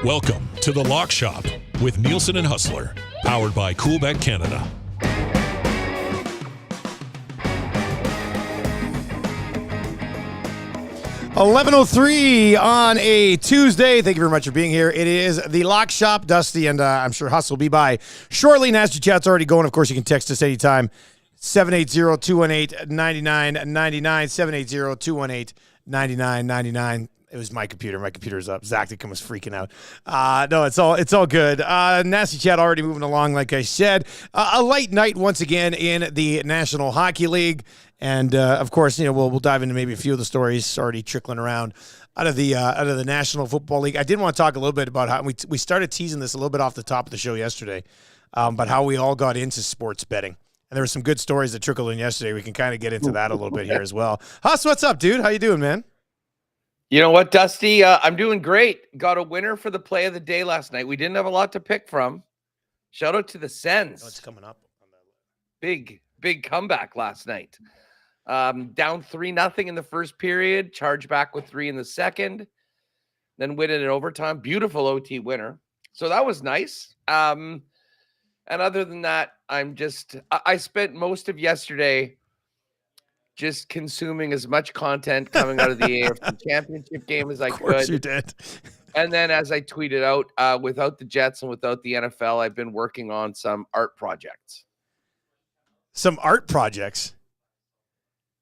Welcome to The Lock Shop with Nielsen and Hustler, powered by Coolbet Canada. $11:03 on a Tuesday. Thank you very much for being here. It is The Lock Shop. Dusty and I'm sure Hustle will be by shortly. Nasty Chat's already going. Of course, you can text us anytime. 780-218-9999. 780-218-9999. It was my computer. My computer's up. Zacticum was freaking out. No, it's all good. Nasty Chat already moving along, like I said. A light night once again in the National Hockey League. And of course, we'll dive into maybe a few of the stories already trickling around out of the National Football League. I did want to talk a little bit about how we started teasing this a little bit off the top of the show yesterday, but how we all got into sports betting. And there were some good stories that trickled in yesterday. We can kind of get into that a little bit here as well. Huss, what's up, dude? How you doing, man? You know what, Dusty? I'm doing great. Got a winner for the play of the day last night. We didn't have a lot to pick from. Shout out to the Sens. What's coming up? Big comeback last night. Down 3-0 in the first period. Charge back with 3 in the second. Then win it in overtime. Beautiful OT winner. So that was nice. And other than that, I spent most of yesterday just consuming as much content coming out of the AFC Championship game as I could. Of course you did. And then as I tweeted out, without the Jets and without the NFL, I've been working on some art projects. Some art projects?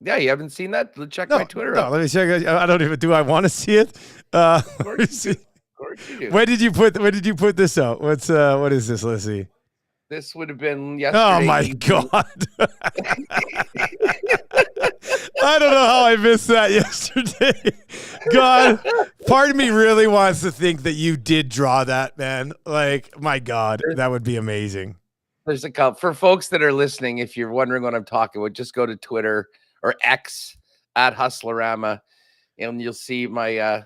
Yeah, you haven't seen that? Check my Twitter out. Let me check. I don't even. Do I want to see it? Of course you do. When did you put this out? What is this? Let's see. This would have been yesterday. Oh my God. I don't know how I missed that yesterday. God, part of me really wants to think that you did draw that, man. Like, my God, that would be amazing. There's a couple. For folks that are listening, if you're wondering what I'm talking about, just go to Twitter or X at Hustlerama, and you'll see my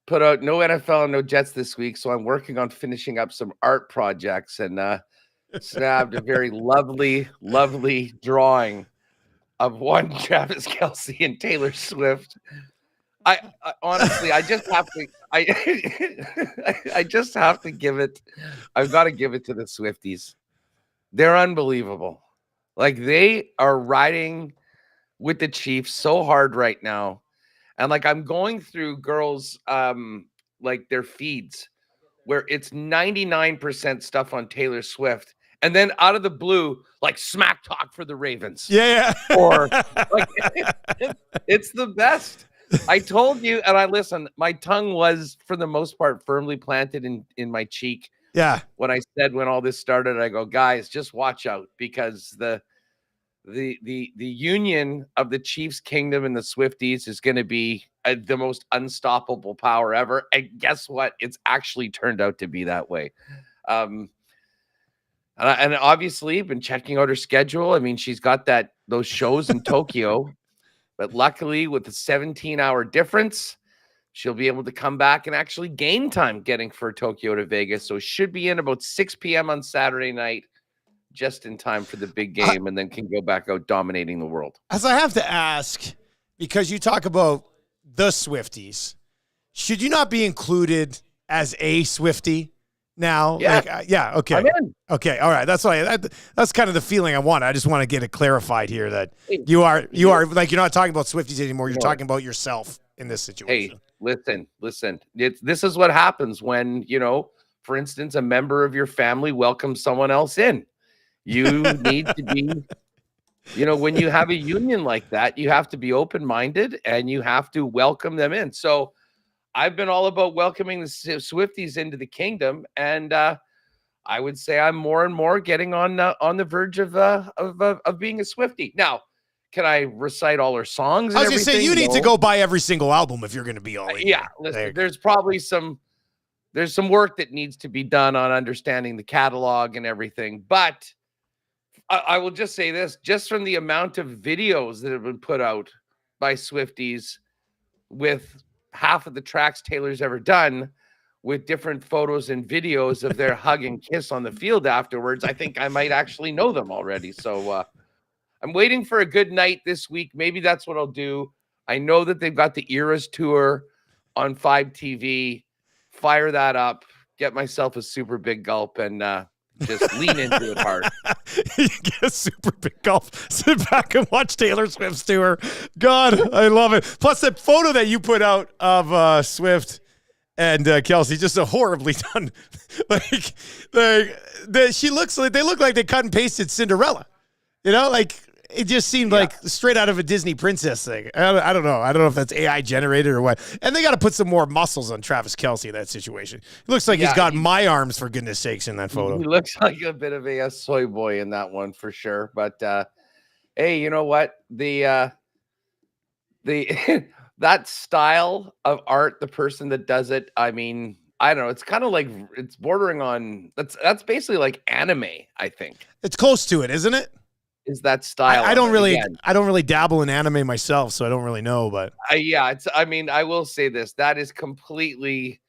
put out no NFL and no Jets this week. So I'm working on finishing up some art projects and snapped a very lovely drawing of one Travis Kelce and Taylor Swift. I honestly, I just have to, I just have to give it. I've got to give it to the Swifties. They're unbelievable. Like, they are riding with the Chiefs so hard right now. And like, I'm going through girls, like their feeds where it's 99% stuff on Taylor Swift. And then out of the blue, like smack talk for the Ravens. Yeah. Or like, it's the best. I told you, and I listened, my tongue was for the most part firmly planted in my cheek. Yeah. When I said, when all this started, I go, guys, just watch out, because the union of the Chiefs kingdom and the Swifties is going to be the most unstoppable power ever. And guess what? It's actually turned out to be that way. And obviously, been checking out her schedule. I mean, she's got those shows in Tokyo, but luckily with the 17-hour difference, she'll be able to come back and actually gain time getting for Tokyo to Vegas. So should be in about 6 p.m. on Saturday night, just in time for the big game, and then can go back out dominating the world. As I have to ask, because you talk about the Swifties, should you not be included as a Swiftie now? Yeah. Okay. I'm in. Okay. All right. That's kind of the feeling I want. I just want to get it clarified here that you are like, you're not talking about Swifties anymore. You're talking about yourself in this situation. Hey, listen. This is what happens when, for instance, a member of your family welcomes someone else in. You need to be, when you have a union like that, you have to be open-minded and you have to welcome them in. So I've been all about welcoming the Swifties into the kingdom, and I would say I'm more and more getting on the verge of being a Swiftie. Now, can I recite all her songs? I was going to say, you need to go buy every single album if you're going to be all in. Yeah, listen, there's probably some work that needs to be done on understanding the catalog and everything. But I will just say this, just from the amount of videos that have been put out by Swifties with half of the tracks Taylor's ever done, with different photos and videos of their hug and kiss on the field afterwards, I think I might actually know them already. So I'm waiting for a good night this week. Maybe that's what I'll do. I know that they've got the Eras Tour on 5 TV. Fire that up. get myself a super big gulp and just lean into it hard. You get a super big gulp, sit back and watch Taylor Swift's tour. God, I love it. Plus that photo that you put out of Swift and Kelsey, just a horribly done. She looks like they look like they cut and pasted Cinderella. You know, like it just seemed like straight out of a Disney princess thing. I don't know. I don't know if that's AI generated or what. And they got to put some more muscles on Travis Kelce in that situation. It looks like he's got my arms, for goodness sakes, in that photo. He looks like a bit of a soy boy in that one for sure. But hey, you know what? The that style of art, the person that does it, I mean, I don't know. It's kind of like it's bordering on that's basically like anime, I think. It's close to it, isn't it? Is that style? I don't really dabble in anime myself, so I don't really know. But I mean, I will say this: that is completely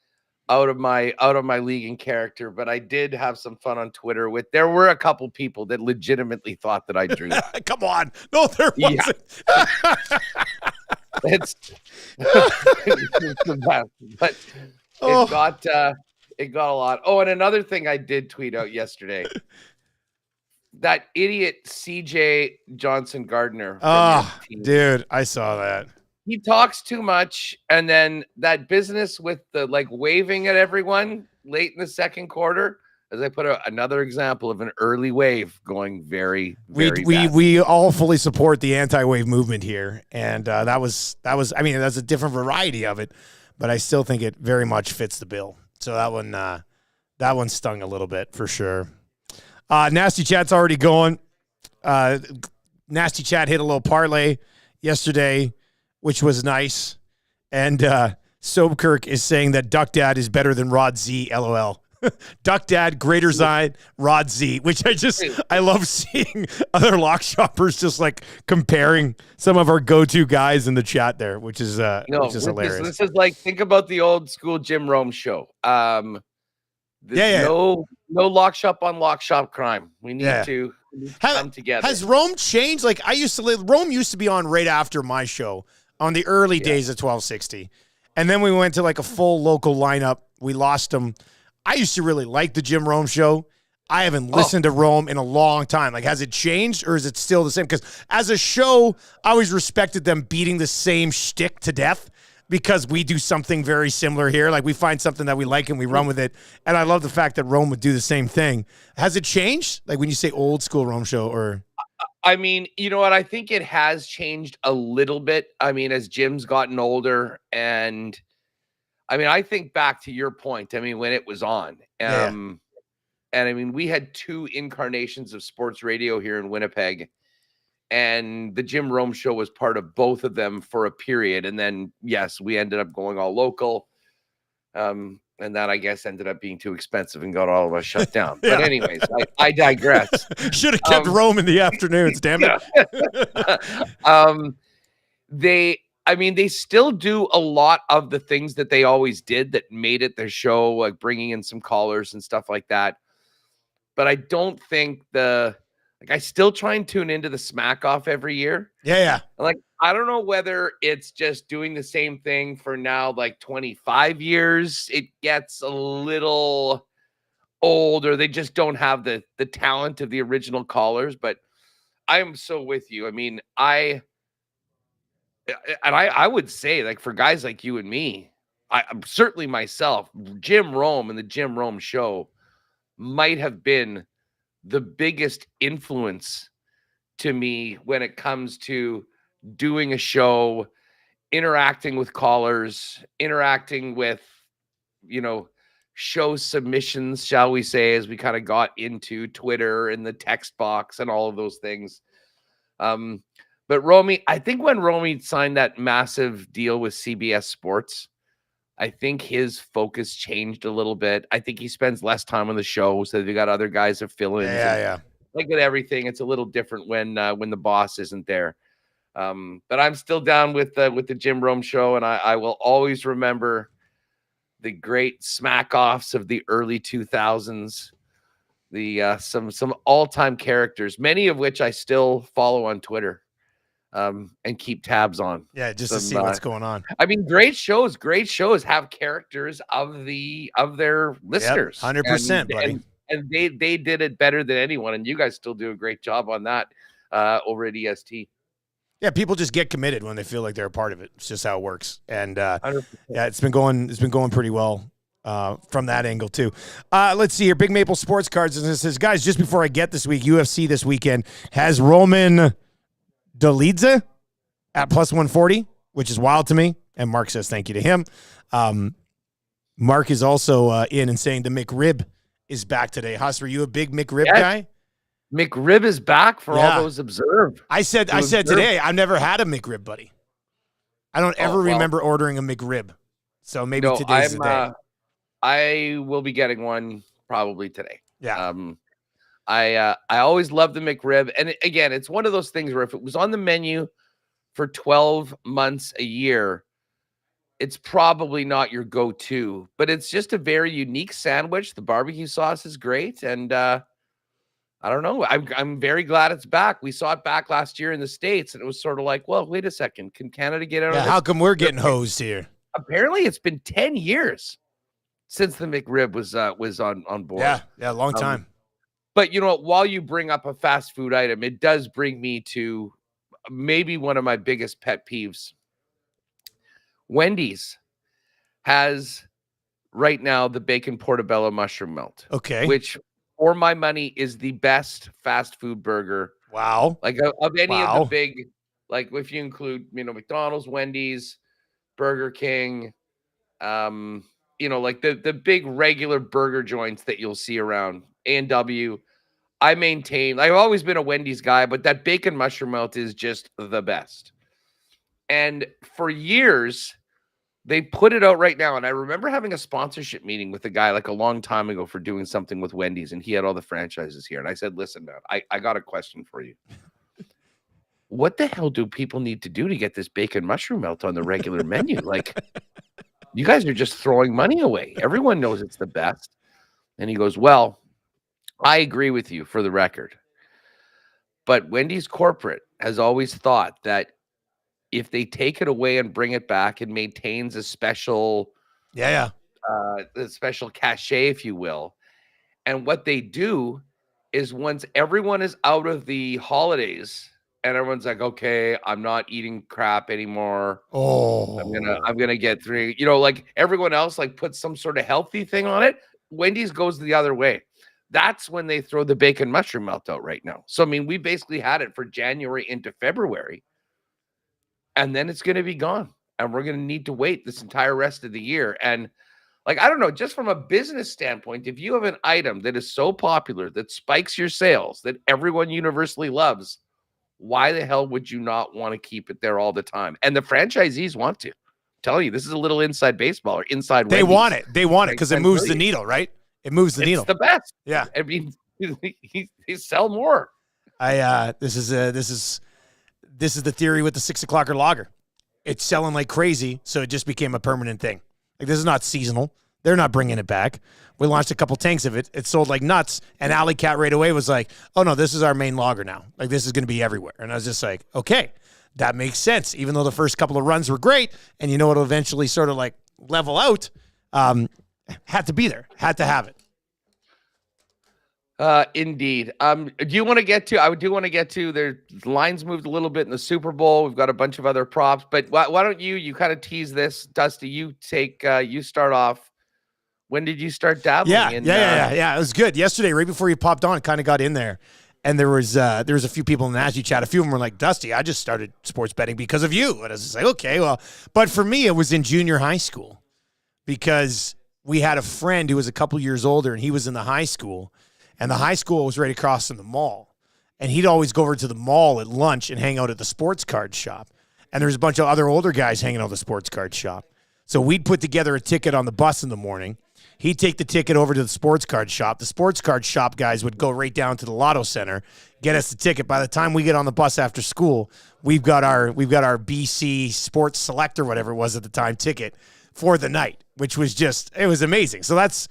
out of my league and character. But I did have some fun on Twitter with. There were a couple people that legitimately thought that I drew that. Come on, no, there wasn't. It's the best, but it got a lot. Oh, and another thing I did tweet out yesterday. That idiot CJ Johnson Gardner. Oh, dude, I saw that. He talks too much. And then that business with the like waving at everyone late in the second quarter, as I put out another example of an early wave going very we all fully support the anti-wave movement here. And that was I mean, that's a different variety of it, but I still think it very much fits the bill. So that one stung a little bit for sure. Nasty Chat's already going. Nasty Chat hit a little parlay yesterday, which was nice. And Sobkirk is saying that Duck Dad is better than Rod Z, LOL. Duck Dad, greater side, Rod Z, which I love seeing other lock shoppers just like comparing some of our go-to guys in the chat there, which is hilarious. This is like, think about the old school Jim Rome show. No lock shop on lock shop crime. We need to come together. Has Rome changed? Like Rome used to be on right after my show on the early days of 1260. And then we went to like a full local lineup. We lost him. I used to really like the Jim Rome show. I haven't listened to Rome in a long time. Like, has it changed or is it still the same? Because as a show, I always respected them beating the same shtick to death. Because we do something very similar here. Like we find something that we like and we run with it. And I love the fact that Rome would do the same thing. Has it changed? Like when you say old school Rome show or? I mean, you know what? I think it has changed a little bit. I mean, as Jim's gotten older and I mean, I think back to your point. I mean, when it was on, and I mean, we had two incarnations of sports radio here in Winnipeg. And the Jim Rome show was part of both of them for a period. And then, yes, we ended up going all local. And that, I guess, ended up being too expensive and got all of us shut down. But anyways, I digress. Should have kept Rome in the afternoons, damn it. They still do a lot of the things that they always did that made it their show, like bringing in some callers and stuff like that. But I don't think I still try and tune into the Smack Off every year. Yeah. Like, I don't know whether it's just doing the same thing for now, like 25 years. It gets a little old or they just don't have the talent of the original callers. But I am so with you. I mean, I would say, like, for guys like you and me, I'm certainly myself, Jim Rome and the Jim Rome show might have been the biggest influence to me when it comes to doing a show, interacting with callers, interacting with, show submissions, shall we say, as we kind of got into Twitter and the text box and all of those things. But Romy, I think when Romy signed that massive deal with CBS Sports, I think his focus changed a little bit. I think he spends less time on the show, so they got other guys to fill in. Yeah. Like with everything, it's a little different when the boss isn't there. But I'm still down with the Jim Rome show, and I will always remember the great smack offs of the early 2000s. The some all-time characters, many of which I still follow on Twitter. and keep tabs on. Yeah, just to see what's going on. I mean, great shows have characters of their listeners. 100%, buddy. And they did it better than anyone, and you guys still do a great job on that over at EST. Yeah, people just get committed when they feel like they're a part of it. It's just how it works. And yeah, it's been going pretty well from that angle too. Let's see here. Big Maple Sports Cards says, guys, just before I get this week, UFC this weekend has Roman Dolidze at plus 140, which is wild to me. And Mark says thank you to him. Mark is also in and saying the McRib is back today. Huss, were you a big McRib guy? McRib is back for all those observed. I said today, I've never had a McRib, buddy. I don't ever remember ordering a McRib. So maybe today's the day. I will be getting one probably today. Yeah. I always loved the McRib. And again, it's one of those things where if it was on the menu for 12 months a year, it's probably not your go-to, but it's just a very unique sandwich. The barbecue sauce is great. And I don't know. I'm very glad it's back. We saw it back last year in the States, and it was sort of like, well, wait a second. Can Canada get out of this? How come we're getting hosed here? Apparently, it's been 10 years since the McRib was on board. Yeah, long time. But you know what? While you bring up a fast food item, it does bring me to maybe one of my biggest pet peeves. Wendy's has right now the bacon portobello mushroom melt. Okay. Which, for my money, is the best fast food burger. Wow. Like of any of the big, like if you include, McDonald's, Wendy's, Burger King, like the big regular burger joints that you'll see around A&W. I maintain, I've always been a Wendy's guy, but that bacon mushroom melt is just the best. And for years, they put it out right now. And I remember having a sponsorship meeting with a guy like a long time ago for doing something with Wendy's. And he had all the franchises here. And I said, listen, man, I got a question for you. What the hell do people need to do to get this bacon mushroom melt on the regular menu? Like, you guys are just throwing money away. Everyone knows it's the best. And he goes, well, I agree with you for the record. But Wendy's corporate has always thought that if they take it away and bring it back, it maintains a special, a special cachet, if you will. And what they do is once everyone is out of the holidays and everyone's like, okay, I'm not eating crap anymore. Oh, I'm gonna get 3. Like everyone else, like puts some sort of healthy thing on it. Wendy's goes the other way. That's when they throw the bacon mushroom melt out right now. So I mean, we basically had it for January into February. And then it's going to be gone. And we're going to need to wait this entire rest of the year. And like, I don't know, just from a business standpoint, if you have an item that is so popular, that spikes your sales, that everyone universally loves, why the hell would you not want to keep it there all the time? And the franchisees want to. I'm telling you, this is a little inside baseball or inside. They want it. They want it because it moves the needle, right? It moves the needle. It's the best. Yeah. I mean, they sell more. This is the theory with the 6 o'clocker lager. It's selling like crazy, so it just became a permanent thing. Like, this is not seasonal. They're not bringing it back. We launched a couple tanks of it. It sold like nuts, and Alley Cat right away was like, oh, no, this is our main lager now. Like, this is going to be everywhere. And I was just like, okay, that makes sense. Even though the first couple of runs were great, and it'll eventually sort of like level out, had to be there. Had to have it. Indeed. Do you want to get to? I do want to get to. Their lines moved a little bit in the Super Bowl. We've got a bunch of other props, but why don't you kind of tease this, Dusty? You start off. When did you start dabbling? Yeah. It was good. Yesterday, right before you popped on, kind of got in there, and there was a few people in the Nasty chat. A few of them were like, Dusty, I just started sports betting because of you. And I was just like, okay, well, but for me, it was in junior high school because we had a friend who was a couple years older, and he was in the high school. And the high school was right across from the mall. And he'd always go over to the mall at lunch and hang out at the sports card shop. And there's a bunch of other older guys hanging out at the sports card shop. So we'd put together a ticket on the bus in the morning. He'd take the ticket over to the sports card shop. The sports card shop guys would go right down to the Lotto Center, get us the ticket. By the time we get on the bus after school, we've got our BC Sports Select or whatever it was at the time ticket for the night, which was it was amazing. So that's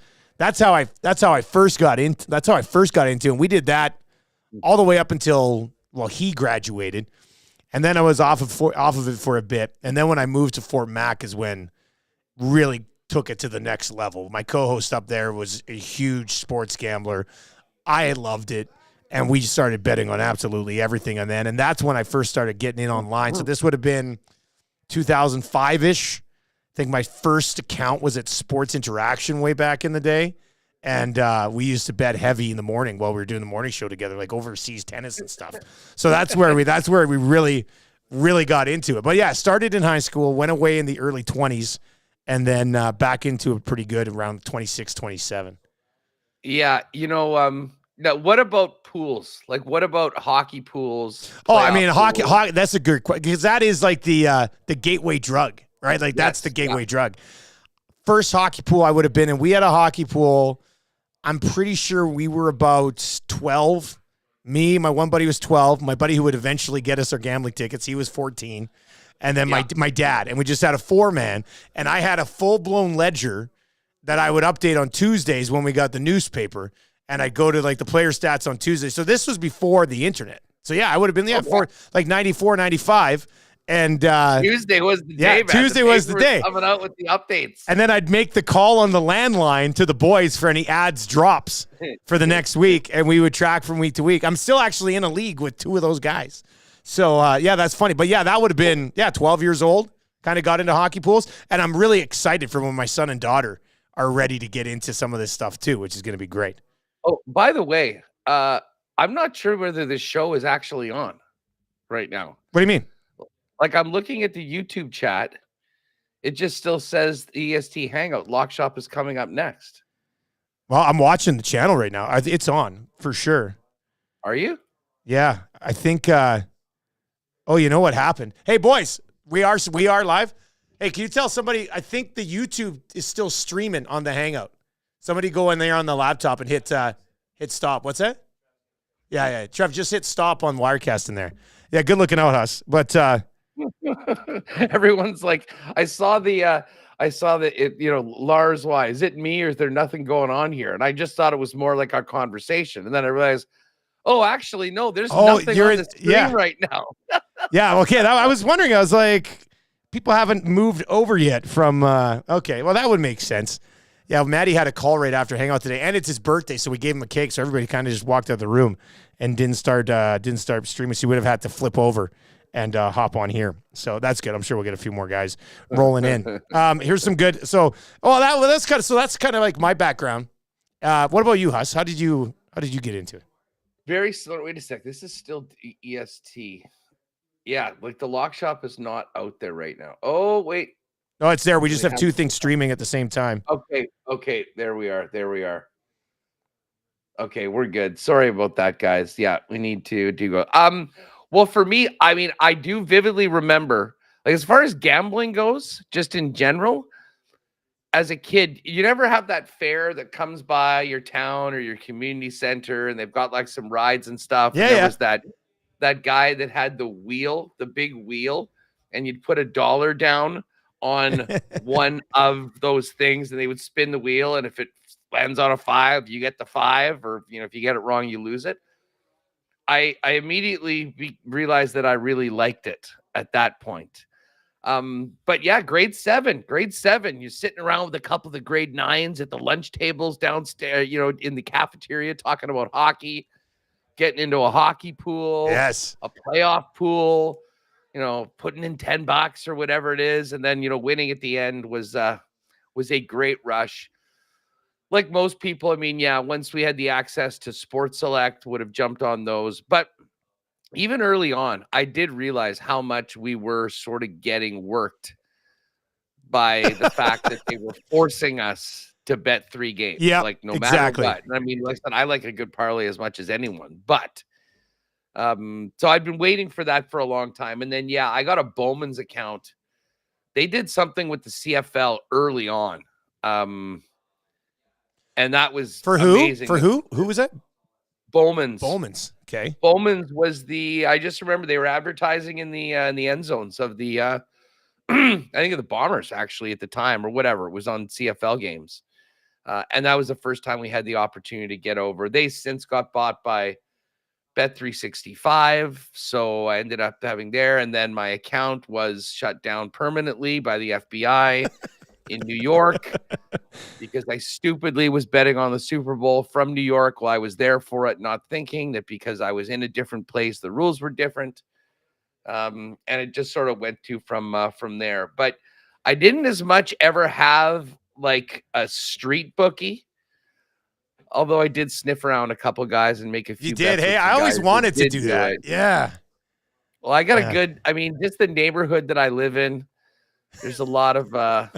how I first got into it. And we did that all the way up until he graduated. And then I was off of it for a bit. And then when I moved to Fort Mac is when really took it to the next level. My co-host up there was a huge sports gambler. I loved it. And we started betting on absolutely everything on then. And that's when I first started getting in online. So this would have been 2005-ish. I think my first account was at Sports Interaction way back in the day. And we used to bet heavy in the morning while we were doing the morning show together, like overseas tennis and stuff. So that's where we really, really got into it. But yeah, started in high school, went away in the early 20s, and then back into it pretty good around 26, 27. Yeah, now what about pools? Like, what about hockey pools? Oh, I mean, hockey. That's a good question because that is like the gateway drug, right? Like that's the gateway drug. First hockey pool I would have been in. We had a hockey pool. I'm pretty sure we were about 12. Me, my one buddy was 12. My buddy who would eventually get us our gambling tickets, he was 14. And then my dad. And we just had a 4-man. And I had a full-blown ledger that I would update on Tuesdays when we got the newspaper. And I'd go to like the player stats on Tuesday. So this was before the internet. So yeah, I would have been for like 94, 95. And Tuesday was the day. Tuesday was the day. Coming out with the updates. And then I'd make the call on the landline to the boys for any ads drops for the next week. And we would track from week to week. I'm still actually in a league with 2 of those guys. So yeah, that's funny. But yeah, that would have been 12 years old. Kind of got into hockey pools. And I'm really excited for when my son and daughter are ready to get into some of this stuff too, which is going to be great. Oh, by the way, I'm not sure whether this show is actually on right now. What do you mean? Like, I'm looking at the YouTube chat. It just still says the EST Hangout. Lock Shop is coming up next. Well, I'm watching the channel right now. It's on for sure. Are you? Yeah, I think. Oh, you know what happened? Hey, boys, we are live. Hey, can you tell somebody? I think the YouTube is still streaming on the Hangout. Somebody go in there on the laptop and hit stop. What's that? Yeah. Trev, just hit stop on Wirecast in there. Yeah, good looking out, Huss. But everyone's like, I saw the Lars, why is it me or is there nothing going on here? And I just thought it was more like our conversation. And then I realized, oh, actually, no, there's nothing on the screen right now. Yeah, okay. I was wondering. I was like, people haven't moved over yet from. Okay, well, that would make sense. Yeah, Maddie had a call right after Hangout today, and it's his birthday, so we gave him a cake. So everybody kind of just walked out of the room and didn't start streaming. So you would have had to flip over and hop on here. So that's good. I'm sure we'll get a few more guys rolling in. Here's some good. So that's kind of like my background. What about you, Huss? How did you get into it? Very slow. Wait a sec. This is still EST. Yeah, like the Lock Shop is not out there right now. Oh wait. No, it's there. We just have 2 things streaming at the same time. Okay. There we are. Okay, we're good. Sorry about that, guys. Yeah, we need to go. Well, for me, I mean, I do vividly remember, like, as far as gambling goes, just in general, as a kid, you never have that fair that comes by your town or your community center, and they've got like some rides and stuff. Yeah, there was that guy that had the big wheel, and you'd put $1 down on one of those things, and they would spin the wheel, and if it lands on a 5, you get the 5, or if you get it wrong, you lose it. I immediately realized that I really liked it at that point. But yeah, grade 7, you're sitting around with a couple of the grade 9s at the lunch tables downstairs, in the cafeteria, talking about hockey, getting into a hockey pool, yes, a playoff pool, putting in $10 or whatever it is. And then, winning at the end was a great rush. Like most people, I mean, yeah, once we had the access to Sports Select, would have jumped on those. But even early on, I did realize how much we were sort of getting worked by the fact that they were forcing us to bet 3 games. Yeah, like no matter what. I mean, listen, I like a good parlay as much as anyone, but so I'd been waiting for that for a long time. And then, yeah, I got a Bowman's account. They did something with the CFL early on. And that was for who? Amazing. For who? Who was that? Bowman's. Okay. Bowman's was I just remember they were advertising in the end zones of the I think of the Bombers actually at the time or whatever. It was on CFL games. And that was the first time we had the opportunity to get over. They since got bought by Bet365. So I ended up having there. And then my account was shut down permanently by the FBI in New York because I stupidly was betting on the Super Bowl from New York while I was there for it, not thinking that because I was in a different place, the rules were different. And it just sort of went to from there. But I didn't as much ever have like a street bookie. Although I did sniff around a couple guys and make a few. You did. Hey, I always wanted to do that. Yeah. Well, I got a good, I mean, just the neighborhood that I live in, there's a lot of, how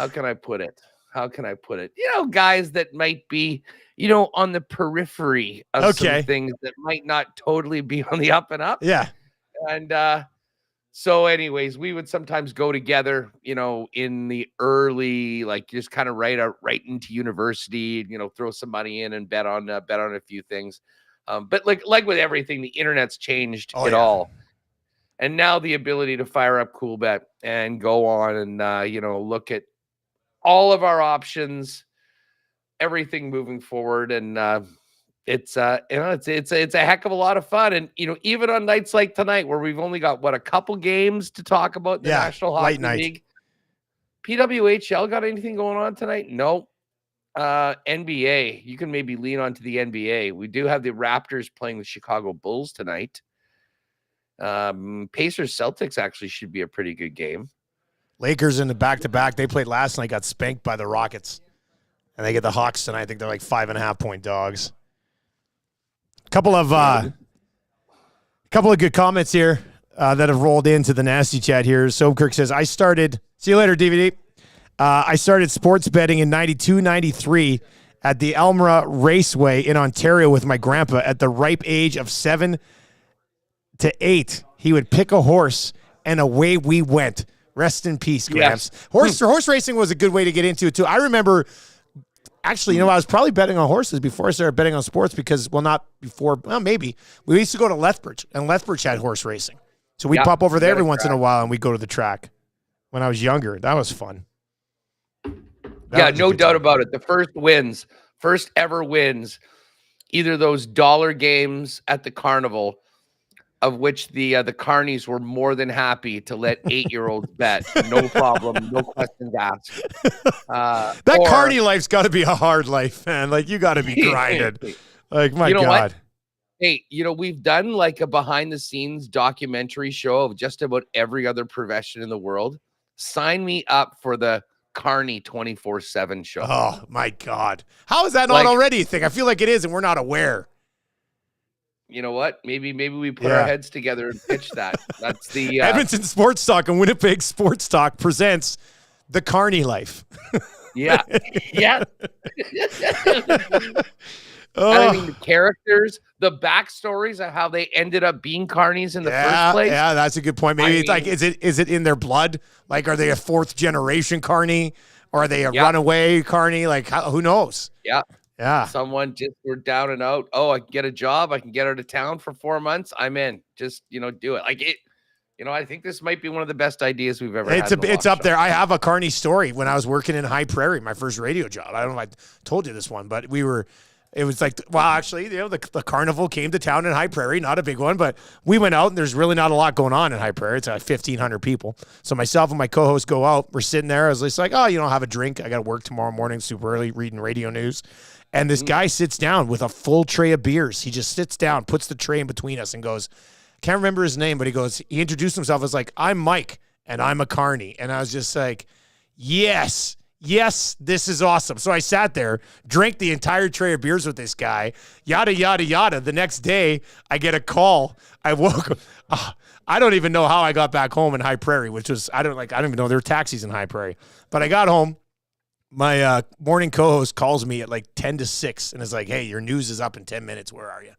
can I put it? You know, guys that might be, you know, on the periphery of some things that might not totally be on the up and up. Yeah. And so anyways, we would sometimes go together, you know, in the early, like just kind of right into university, you know, throw some money in and bet on a few things. But like with everything, the internet's changed all. And now the ability to fire up CoolBet and go on and, you know, look at all of our options, everything moving forward. And, it's a heck of a lot of fun. And, you know, even on nights like tonight, where we've only got a couple games to talk about in the National Hockey League. PWHL got anything going on tonight? No. NBA, you can maybe lean onto the NBA. We do have the Raptors playing the Chicago Bulls tonight. Pacers Celtics actually should be a pretty good game. Lakers in the back-to-back. They played last night, got spanked by the Rockets. And they get the Hawks tonight. I think they're like 5.5-point dogs. Couple of good comments here that have rolled into the nasty chat here. Sobkirk says, see you later, DVD. I started sports betting in 92, 93 at the Elmra Raceway in Ontario with my grandpa at the ripe age of 7 to 8. He would pick a horse and away we went. Rest in peace, Gramps. Yes. Horse racing was a good way to get into it too. I remember actually, you know, I was probably betting on horses before I started betting on sports because, maybe. We used to go to Lethbridge, and Lethbridge had horse racing. So we'd pop over there every once in a while, and we'd go to the track when I was younger. That was fun. No doubt about it. The first ever wins, either those dollar games at the carnival, of which the carnies were more than happy to let 8-year-olds bet. No problem. No questions asked. That carny life's got to be a hard life, man. Like, you got to be grinded. Like, my God. What? Hey, you know, we've done like a behind-the-scenes documentary show of just about every other profession in the world. Sign me up for the Carney 24/7 show. Oh, my God. How is that not already a thing? I feel like it is, and we're not aware. You know what? Maybe we put our heads together and pitch that. That's the Edmonton Sports Talk and Winnipeg Sports Talk presents the Carney life. Yeah. I mean, the characters, the backstories of how they ended up being carnies in the first place. Yeah, that's a good point. Maybe it's like, is it in their blood? Like, are they a 4th generation carny, or are they a runaway carny? Like, who knows? Yeah. Someone just were down and out. Oh, I can get a job. I can get out of town for 4 months. I'm in. Just, you know, do it. Like it. You know, I think this might be one of the best ideas we've ever had. It's up there. I have a carny story when I was working in High Prairie, my first radio job. I don't know if I told you this one, but it was like, well, actually, you know, the carnival came to town in High Prairie, not a big one, but we went out and there's really not a lot going on in High Prairie. It's 1,500 people. So myself and my co-host go out. We're sitting there. I was just like, oh, you know, have a drink. I got to work tomorrow morning super early reading radio news. And this guy sits down with a full tray of beers. He just sits down, puts the tray in between us and goes, can't remember his name, but he introduced himself as like, I'm Mike and I'm a carny. And I was just like, yes, this is awesome. So I sat there, drank the entire tray of beers with this guy, yada, yada, yada. The next day I get a call. I woke up. I don't even know how I got back home in High Prairie, which was, I don't even know there were taxis in High Prairie, but I got home. My morning co-host calls me at like 10 to 6 and is like, hey, your news is up in 10 minutes. Where are you?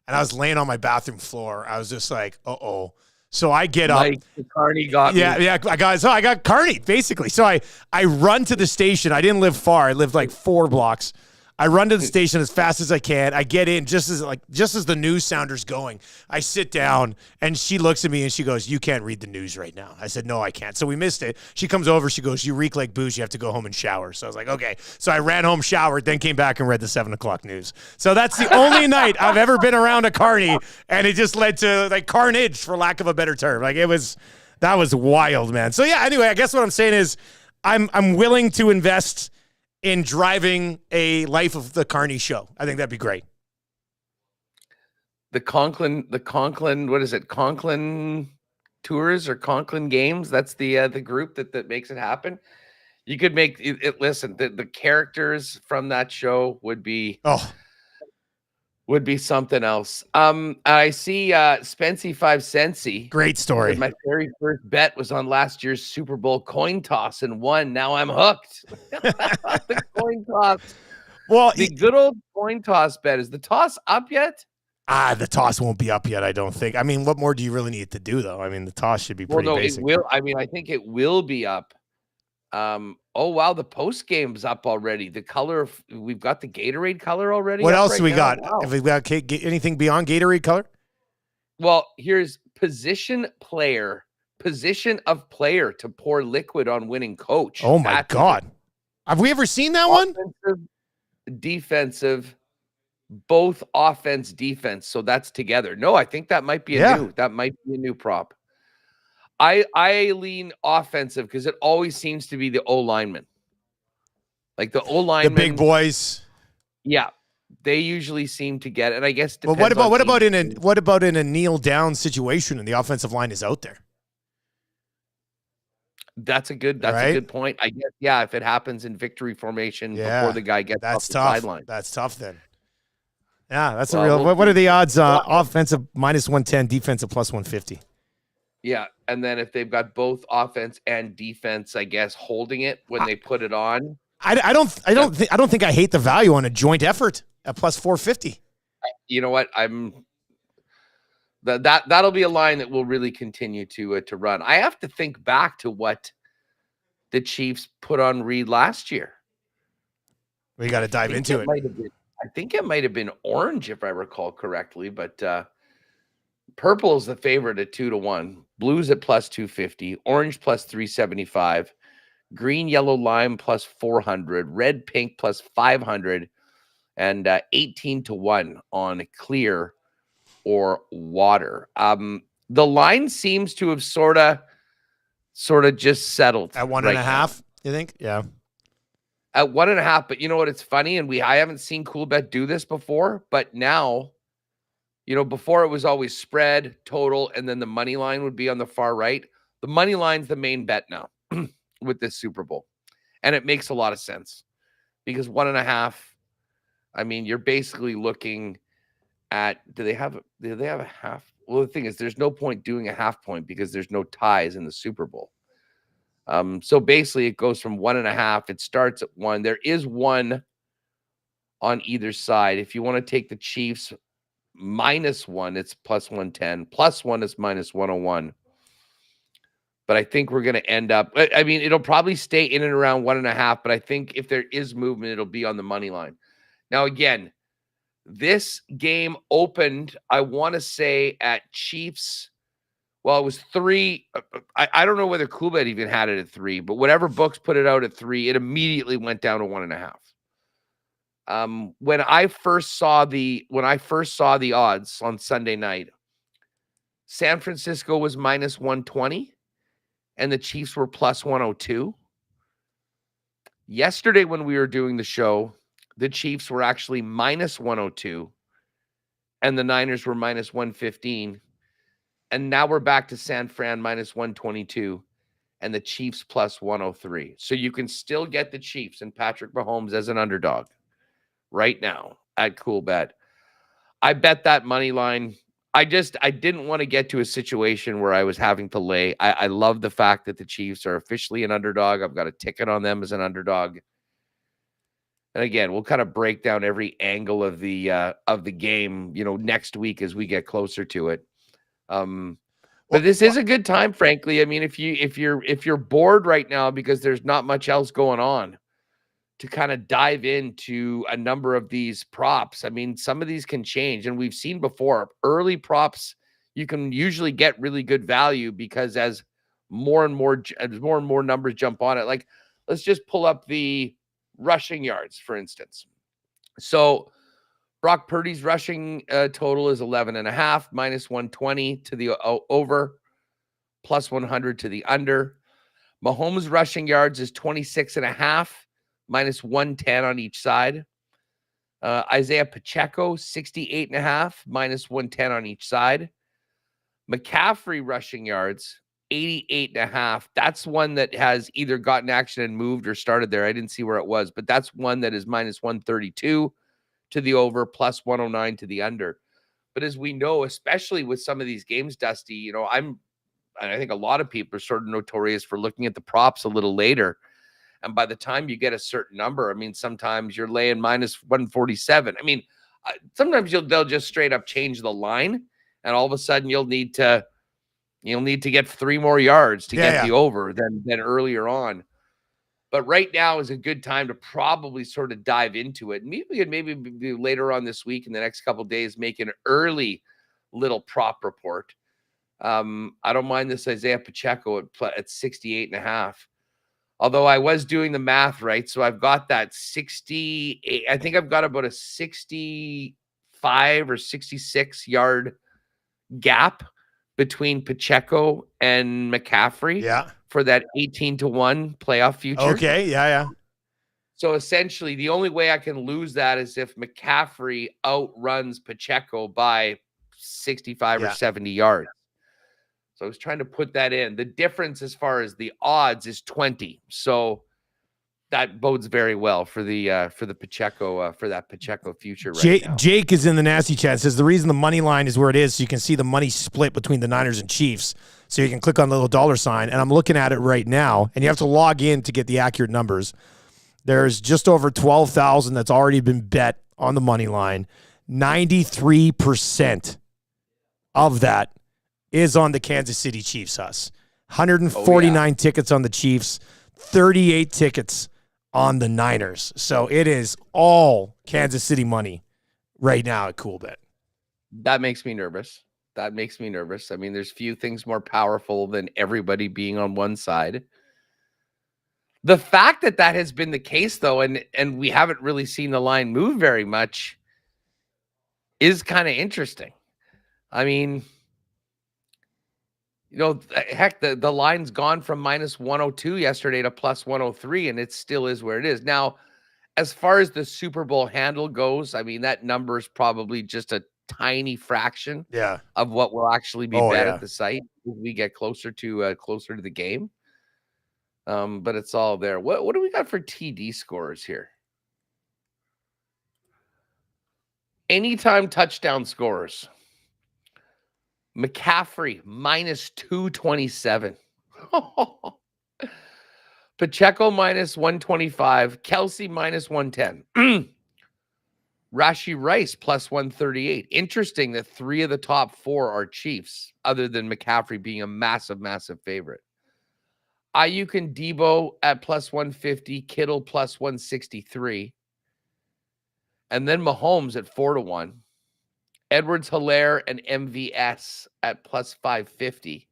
And I was laying on my bathroom floor. I was just like, uh-oh. So I get up. The carny got me. Yeah. I got carny, basically. So I run to the station. I didn't live far. I lived like 4 blocks. I run to the station as fast as I can. I get in just as the news sounder's going. I sit down and she looks at me and she goes, "You can't read the news right now." I said, "No, I can't." So we missed it. She comes over. She goes, "You reek like booze. You have to go home and shower." So I was like, "Okay." So I ran home, showered, then came back and read the 7 o'clock news. So that's the only night I've ever been around a carny, and it just led to like carnage, for lack of a better term. Like that was wild, man. So yeah. Anyway, I guess what I'm saying is, I'm willing to invest in driving a Life of the Carney show. I think that'd be great. The Conklin, what is it? Conklin Tours or Conklin Games? That's the group that makes it happen. You could make it. Listen, the characters from that show would be something else. I see Spency 5 Centsy. Great story. My very first bet was on last year's Super Bowl coin toss and won. Now I'm hooked. The coin toss. Well, the good old coin toss bet. Is the toss up yet? The toss won't be up yet, I don't think. I mean, what more do you really need to do, though? I mean, the toss should be pretty basic. It will. I mean, I think it will be up. Oh wow, the post game's up already. The color we've got the Gatorade color already. What else do we got? Wow. Have we got anything beyond Gatorade color? Well, here's position of player to pour liquid on winning coach. Oh my God. Have we ever seen that one? Defensive, both offense, defense. So that's together. No, I think that might be a new prop. I lean offensive because it always seems to be the O lineman. Like the O lineman, the big boys. Yeah, they usually seem to get it. And I guess. Well, what about in a kneel down situation and the offensive line is out there? That's a good point. I guess if it happens in victory formation before the guy gets off the sideline. That's tough then. Yeah, that's a real. What are the odds? Offensive -110, defensive +150. Yeah, and then if they've got both offense and defense, I guess holding it when they put it on. I don't think I hate the value on a joint effort at +450. You know what? That'll be a line that will really continue to run. I have to think back to what the Chiefs put on Reed last year. We got to dive into it. I think it might have been orange, if I recall correctly, but purple is the favorite at 2-1. Blues at +250. Orange +375. Green, yellow, lime +400. Red, pink +500. And 18-1 on clear or water. The line seems to have sort of just settled at 1.5. You think? Yeah. At 1.5, but you know what? It's funny, and I haven't seen Coolbet do this before, but now, before it was always spread, total, and then the money line would be on the far right. The money line's the main bet now with this Super Bowl, and it makes a lot of sense because 1.5. I mean, you're basically looking at do they have a half? Well, the thing is, there's no point doing a half point because there's no ties in the Super Bowl. So basically, it goes from 1.5. It starts at 1. There is 1 on either side. If you want to take the Chiefs -1, it's +110. +1 is -101. But I think we're going to end up. I mean, it'll probably stay in and around 1.5. But I think if there is movement, it'll be on the money line. Now, again, this game opened, I want to say, at Chiefs. Well, it was 3. I don't know whether Coolbet even had it at 3, but whatever books put it out at 3, it immediately went down to 1.5. When I first saw the odds on Sunday night, San Francisco was -120, and the Chiefs were +102. Yesterday, when we were doing the show, the Chiefs were actually -102, and the Niners were -115. And now we're back to San Fran -122 and the Chiefs +103. So you can still get the Chiefs and Patrick Mahomes as an underdog right now at Coolbet. I bet that money line. I didn't want to get to a situation where I was having to lay. I love the fact that the Chiefs are officially an underdog. I've got a ticket on them as an underdog. And again, we'll kind of break down every angle of the game, next week as we get closer to it. But this is a good time, frankly. I mean, if you're bored right now because there's not much else going on, to kind of dive into a number of these props. I mean, some of these can change, and we've seen before early props, you can usually get really good value because as more and more numbers jump on it, like let's just pull up the rushing yards, for instance. So Brock Purdy's rushing total is 11.5, minus 120 to the over, plus 100 to the under. Mahomes rushing yards is 26.5, minus 110 on each side. Isaiah Pacheco, 68.5, minus 110 on each side. McCaffrey rushing yards, 88.5. That's one that has either gotten action and moved or started there. I didn't see where it was, but that's one that is minus 132 to the over, plus 109 to the under. But as we know, especially with some of these games, Dusty, you know, I think a lot of people are sort of notorious for looking at the props a little later. And by the time you get a certain number, I mean, sometimes you're laying minus 147. I mean, sometimes they'll just straight up change the line, and all of a sudden you'll need to get 3 more yards to get the over than earlier on. But right now is a good time to probably sort of dive into it. Maybe later on this week, in the next couple of days, make an early little prop report. I don't mind this Isaiah Pacheco at 68.5. Although I was doing the math right, so I've got that 68. I think I've got about a 65 or 66 yard gap between Pacheco and McCaffrey for that 18-1 playoff future. Okay, yeah. So essentially, the only way I can lose that is if McCaffrey outruns Pacheco by 65 or 70 yards. So I was trying to put that in. The difference as far as the odds is 20. So that bodes very well for the Pacheco for that Pacheco future right now. Jake is in the nasty chat. Says the reason the money line is where it is, so you can see the money split between the Niners and Chiefs. So you can click on the little dollar sign, and I'm looking at it right now. And you have to log in to get the accurate numbers. There's just over 12,000 that's already been bet on the money line. 93% of that is on the Kansas City Chiefs. 149 tickets on the Chiefs, 38 tickets on the Niners. So it is all Kansas City money right now at Coolbet. That makes me nervous. I mean, there's few things more powerful than everybody being on one side. The fact that has been the case, though, and we haven't really seen the line move very much is kind of interesting. I mean, you know, heck, the line's gone from minus 102 yesterday to plus 103, and it still is where it is. Now, as far as the Super Bowl handle goes, I mean, that number is probably just a tiny fraction of what will actually be bet at the site as we get closer to the game. But it's all there. What do we got for TD scores here? Anytime touchdown scores. McCaffrey, minus 227. Pacheco, minus 125. Kelsey, minus 110. Rashee Rice, plus 138. Interesting that 3 of the top 4 are Chiefs, other than McCaffrey being a massive, massive favorite. Ayuk and Debo at plus 150. Kittle, plus 163. And then Mahomes at 4-1. Edwards, Hilaire, and MVS at plus 550.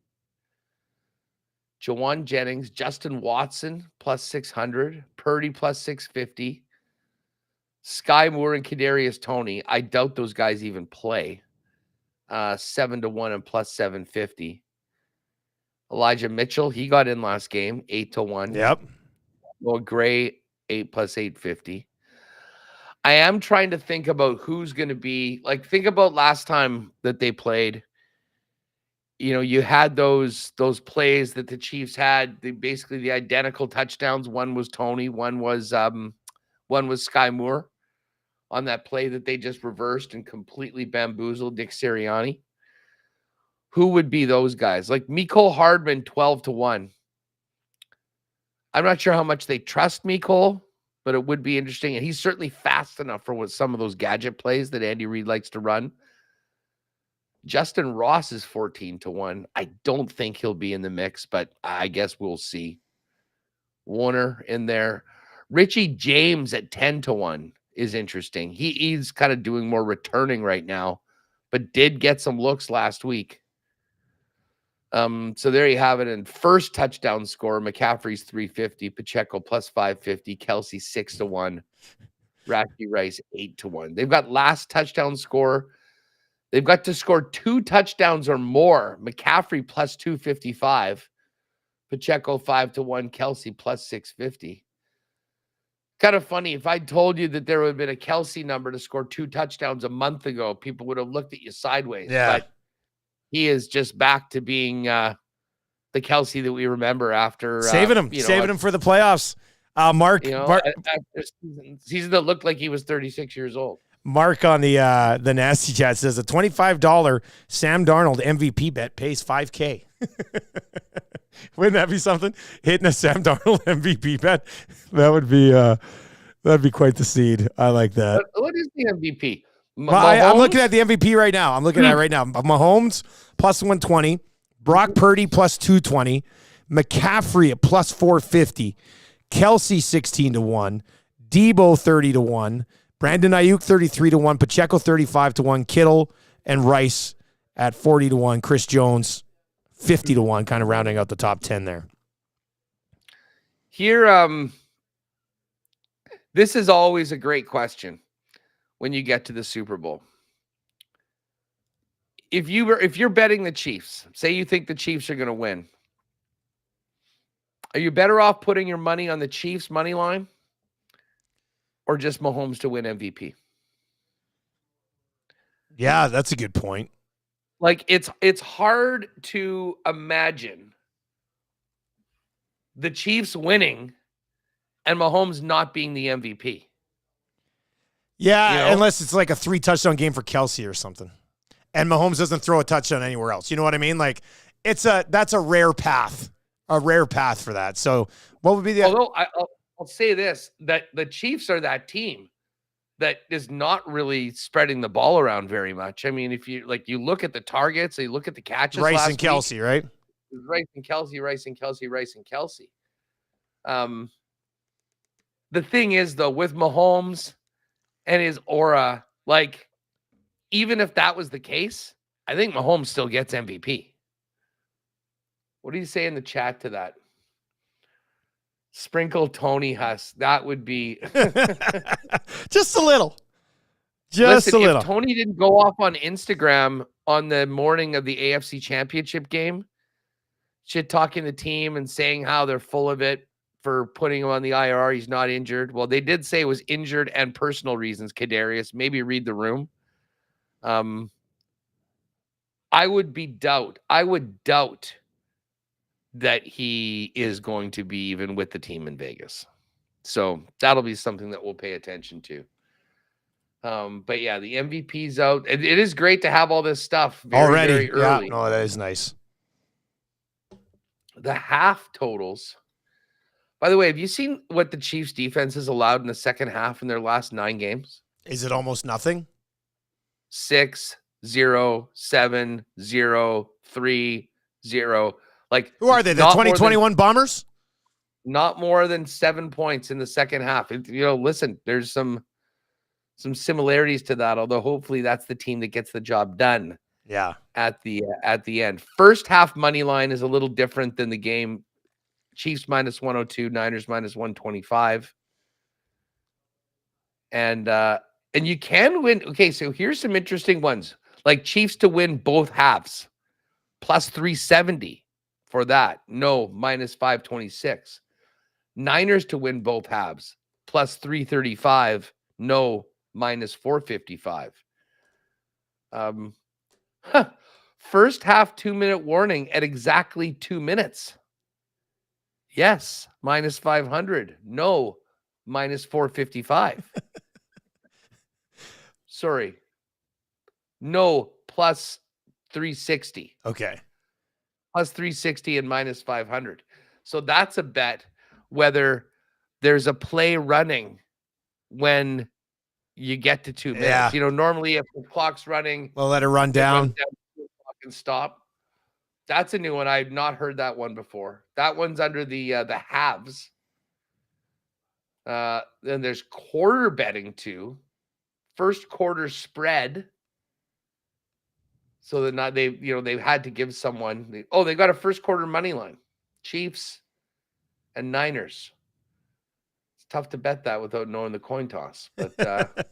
Jawan Jennings, Justin Watson, plus 600. Purdy, plus 650. Sky Moore and Kadarius Toney. I doubt those guys even play. 7-1 and plus 750. Elijah Mitchell, he got in last game, 8-1. Yep. Well, Gray, 8 plus 850. I am trying to think about who's going to be, like, think about last time that they played. You know, you had those plays that the Chiefs had, basically the identical touchdowns. One was Toney, one was Sky Moore on that play that they just reversed and completely bamboozled Nick Sirianni. Who would be those guys? Like Mecole Hardman, 12-1. I'm not sure how much they trust Mecole, but it would be interesting. And he's certainly fast enough for what some of those gadget plays that Andy Reid likes to run. Justin Ross is 14-1. I don't think he'll be in the mix, but I guess we'll see. Warner in there. Richie James at 10-1 is interesting. He's kind of doing more returning right now, but did get some looks last week. So there you have it. And first touchdown score, McCaffrey's 350, Pacheco plus 550, Kelsey 6-1, Rashee Rice 8-1. They've got last touchdown score. They've got to score 2 touchdowns or more. McCaffrey plus 255, Pacheco 5-1, Kelsey plus 650. Kind of funny. If I told you that there would have been a Kelsey number to score 2 touchdowns a month ago, people would have looked at you sideways. Yeah. But he is just back to being the Kelsey that we remember after saving him for the playoffs. Mark, after season that looked like he was 36 years old. Mark on the Nasty Chat says a $25 Sam Darnold MVP bet pays $5K. Wouldn't that be something? Hitting a Sam Darnold MVP bet, that'd be quite the seed. I like that. What is the MVP? I'm looking at the MVP right now. Mahomes plus 120, Brock Purdy plus 220, McCaffrey at plus 450, Kelsey 16-1, Debo 30-1, Brandon Ayuk 33-1, Pacheco 35-1, Kittle and Rice at 40-1, Chris Jones 50-1, kind of rounding out the top 10 there. Here, this is always a great question when you get to the Super Bowl. If you're betting the Chiefs, say you think the Chiefs are going to win, are you better off putting your money on the Chiefs money line or just Mahomes to win MVP? Yeah, that's a good point. Like it's hard to imagine the Chiefs winning and Mahomes not being the MVP. Yeah, unless it's like a 3 touchdown game for Kelsey or something. And Mahomes doesn't throw a touchdown anywhere else. You know what I mean? Like that's a rare path. A rare path for that. So what would be the Although I'll say this, that the Chiefs are that team that is not really spreading the ball around very much. I mean, if you look at the targets, you look at the catches. Rice and Kelsey, right? Rice and Kelsey. The thing is, though, with Mahomes and his aura, like, even if that was the case, I think Mahomes still gets MVP. What do you say in the chat to that? Sprinkle Tony Huss. That would be just a little. Listen, a little. If Tony didn't go off on Instagram on the morning of the AFC Championship game, shit talking the team and saying how they're full of it for putting him on the IR, he's not injured. Well, they did say it was injured and personal reasons, Kadarius. Maybe read the room. I would doubt that he is going to be even with the team in Vegas. So that'll be something that we'll pay attention to. But yeah, the MVP's out. It is great to have all this stuff very early. Yeah, no, that is nice. The half totals. By the way, have you seen what the Chiefs defense has allowed in the second half in their last 9 games? Is it almost nothing? 6, 0, 7, 0, 3, 0. Like, who are they? The 2021 Bombers? Not more than 7 points in the second half. Listen, there's some similarities to that, although hopefully that's the team that gets the job done. Yeah. At the end. First half money line is a little different than the game. Chiefs minus 102, Niners minus 125. And you can win. Okay, so here's some interesting ones. Like Chiefs to win both halves. Plus 370 for that. No, minus 526. Niners to win both halves. Plus 335. No, minus 455. First half 2-minute warning at exactly 2 minutes. Yes, minus 500. No, minus 455. Sorry. No, plus 360. Okay. Plus 360 and minus 500. So that's a bet whether there's a play running when you get to 2 minutes. Yeah. Normally if the clock's running, we'll let it run down. And stop. That's a new one. I've not heard that one before. That one's under the halves. Then there's quarter betting too. First quarter spread. So that not they've had to give someone. They got a first quarter money line. Chiefs and Niners. It's tough to bet that without knowing the coin toss. But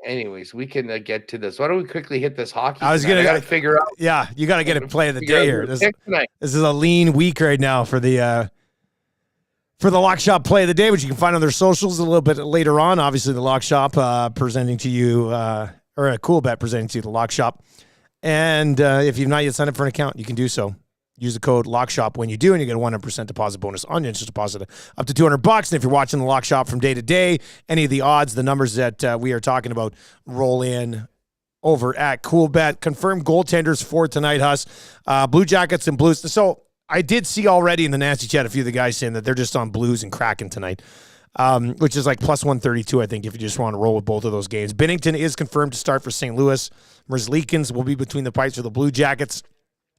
anyways, we can get to this. Why don't we quickly hit this hockey? I got to figure out. Yeah, you got to get a play of the day here. This is a lean week right now for the Lock Shop play of the day, which you can find on their socials a little bit later on. Obviously, the Lock Shop presenting to you, or a Cool Bet presenting to you, the Lock Shop. And if you've not yet signed up for an account, you can do so. Use the code LOCKSHOP when you do, and you get a 100% deposit bonus on your interest deposit up to $200. And if you're watching the Lock Shop from day to day, any of the odds, the numbers that we are talking about, roll in over at Cool Bet. Confirmed goaltenders for tonight, Huss. Blue Jackets and Blues. So I did see already in the Nasty Chat a few of the guys saying that they're just on Blues and Kraken tonight, which is like plus 132, I think, if you just want to roll with both of those games. Binnington is confirmed to start for St. Louis. Merzlikins will be between the pipes for the Blue Jackets.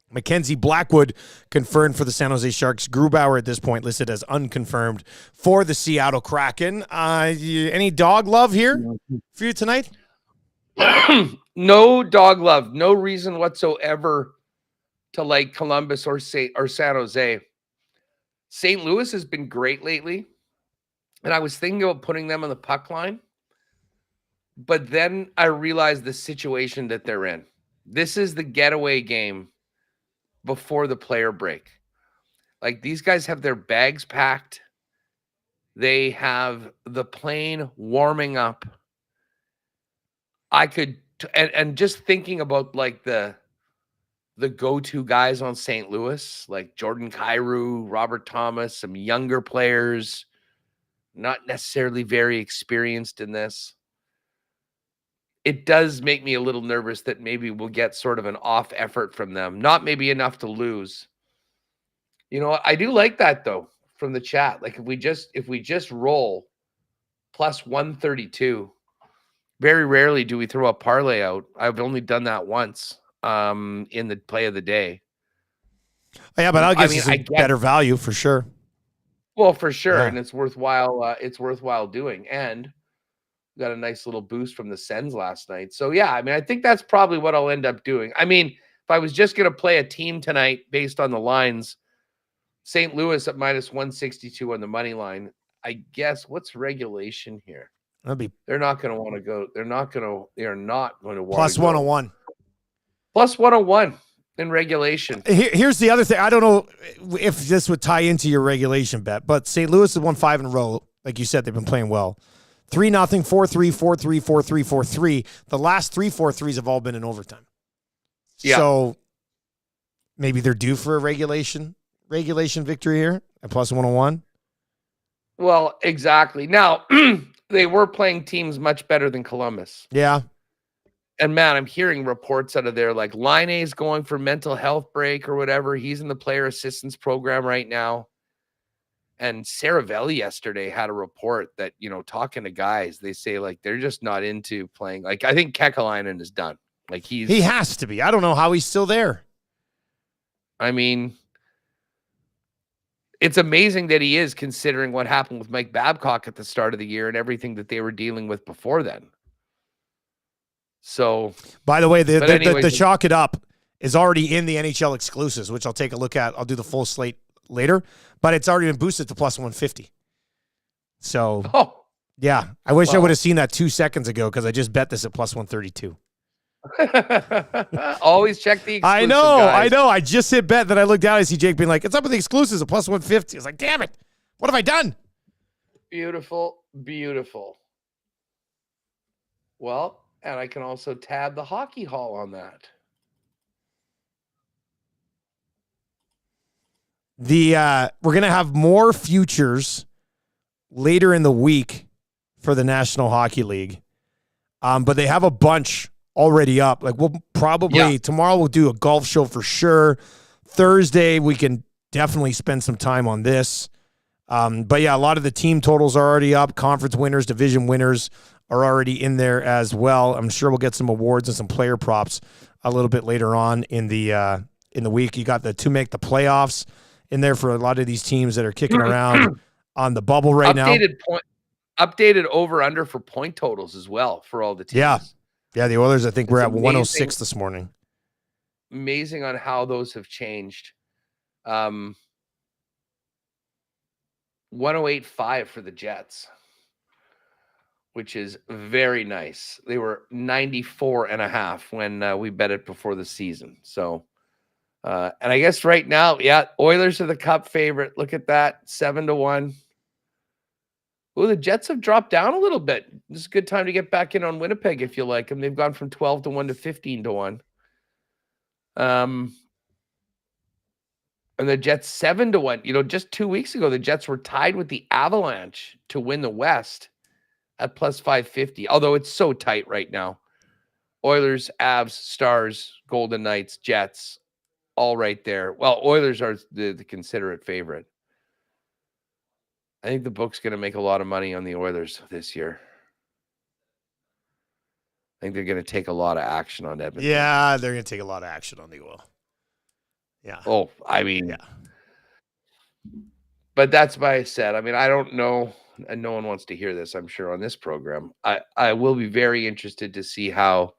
Mackenzie Blackwood confirmed for the San Jose Sharks. Grubauer at this point listed as unconfirmed for the Seattle Kraken. Any dog love here for you tonight? No dog love. No reason whatsoever to like Columbus or San Jose. St. Louis has been great lately, and I was thinking about putting them on the puck line, but then I realized the situation that they're in. This is the getaway game before the player break. Like, these guys have their bags packed. They have the plane warming up. And just thinking about like the go-to guys on St. Louis, like Jordan Kyrou, Robert Thomas, some younger players, not necessarily very experienced in this. It does make me a little nervous that maybe we'll get sort of an off effort from them. Not maybe enough to lose. You know, I do like that though from the chat. Like if we just roll plus 132, very rarely do we throw a parlay out. I've only done that once in the play of the day. Yeah, but I'll give you some better value for sure. Well, for sure, yeah. And it's worthwhile. It's worthwhile doing, and got a nice little boost from the Sens last night. So yeah, I mean, I think that's probably what I'll end up doing. I mean, if I was just going to play a team tonight based on the lines, St. Louis at minus 162 on the money line. I guess what's regulation here? They're not going to want to go. They are not going to want plus 101. Plus 101 in regulation. Here's the other thing. I don't know if this would tie into your regulation bet, but St. Louis has won 5 in a row. Like you said, they've been playing well. 3-0, 4-3, 4-3, 4-3, 4-3. The last 3 4-3s have all been in overtime. Yeah. So maybe they're due for a regulation victory here at plus 101. Well, exactly. Now, they were playing teams much better than Columbus. Yeah. And man, I'm hearing reports out of there like Laine's going for mental health break or whatever. He's in the player assistance program right now. And Saravelli yesterday had a report that, you know, talking to guys, they say like they're just not into playing. Like, I think Kekalainen is done. Like he has to be. I don't know how he's still there. I mean, it's amazing that he is, considering what happened with Mike Babcock at the start of the year and everything that they were dealing with before then. So, by the way, the Chalk It Up is already in the NHL exclusives, which I'll take a look at. I'll do the full slate later, but it's already been boosted to plus 150. So, yeah, I wish I would have seen that 2 seconds ago because I just bet this at plus 132. Always check the exclusive, I know. guys. I just hit bet. Then I looked down and see Jake being like, it's up with the exclusives at plus 150. I was like, damn it. What have I done? Beautiful, beautiful. Well, and I can also tab the Hockey Hall on that. We're going to have more futures later in the week for the National Hockey League. But they have a bunch already up. Like we'll probably tomorrow we'll do a golf show for sure. Thursday we can definitely spend some time on this. But yeah, a lot of the team totals are already up. Conference winners, division winners are already in there as well. I'm sure we'll get some awards and some player props a little bit later on in the week. You got the to make the playoffs in there for a lot of these teams that are kicking around. on the bubble right now. Updated over under for point totals as well for all the teams. Yeah, the Oilers, I think we're at 106 this morning. Amazing on how those have changed. 108.5 for the Jets, which is very nice. They were 94.5 when we bet it before the season. So, and I guess right now, Oilers are the Cup favorite. Look at that, 7-1. Oh, the Jets have dropped down a little bit. This is a good time to get back in on Winnipeg if you like them. They've gone from 12-1 to 15-1. And the Jets 7-1. You know, just 2 weeks ago, the Jets were tied with the Avalanche to win the West at plus 550. Although it's so tight right now. Oilers, Avs, Stars, Golden Knights, Jets, all right there. Well, Oilers are the considerate favorite. I think the book's going to make a lot of money on the Oilers this year. I think they're going to take a lot of action on Edmonton. Yeah, they're going to take a lot of action on the Oil. Yeah. Oh, I mean, yeah. But that's why I said, I mean, I don't know, and no one wants to hear this, I'm sure, on this program. I will be very interested to see how,